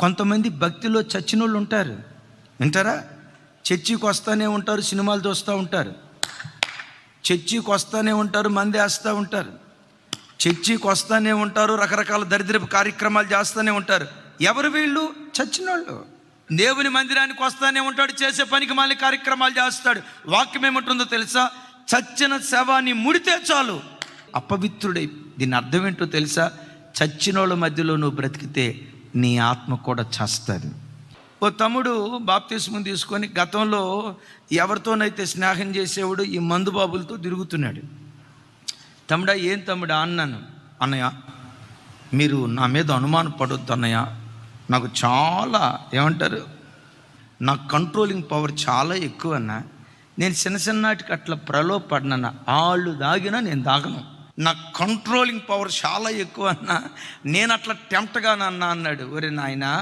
కొంతమంది భక్తిలో చచ్చిన వాళ్ళు ఉంటారు, వింటారా? చర్చికి వస్తూనే ఉంటారు, సినిమాలు చూస్తూ ఉంటారు, చర్చికి వస్తూనే ఉంటారు, మంది వేస్తూ ఉంటారు, చర్చికి వస్తూనే ఉంటారు, రకరకాల దరిద్రపు కార్యక్రమాలు చేస్తూనే ఉంటారు. ఎవరు వీళ్ళు? చచ్చినోళ్ళు. దేవుని మందిరానికి వస్తూనే ఉంటాడు, చేసే పనికి మళ్ళీ కార్యక్రమాలు చేస్తాడు. వాక్యం ఏమంటుందో తెలుసా? చచ్చిన శవాన్ని ముడితే చాలు అపవిత్రుడై. దీని అర్థం ఏంటో తెలుసా? చచ్చినోళ్ళ మధ్యలో నువ్వు బ్రతికితే నీ ఆత్మ కూడా చేస్తుంది. ఓ తమ్ముడు బాప్తిస్మం తీసుకొని గతంలో ఎవరితోనైతే స్నేహం చేసేవాడు ఈ మందు బాబులతో తిరుగుతున్నాడు. తమ్ముడా, ఏం తమ్ముడా అన్నాను. అన్నయ్య, మీరు నా మీద అనుమానం పడొద్దు అన్నయ్య, నాకు చాలా ఏమంటారు, నా కంట్రోలింగ్ పవర్ చాలా ఎక్కువ అన్న. నేను చిన్నటికి అట్లా ప్రలోభపడినా, వాళ్ళు దాగినా నేను దాగను, నా కంట్రోలింగ్ పవర్ చాలా ఎక్కువ అన్న, నేను అట్లా టెంప్ట్గా అన్నా అన్నాడు. ఒరే నాయనా,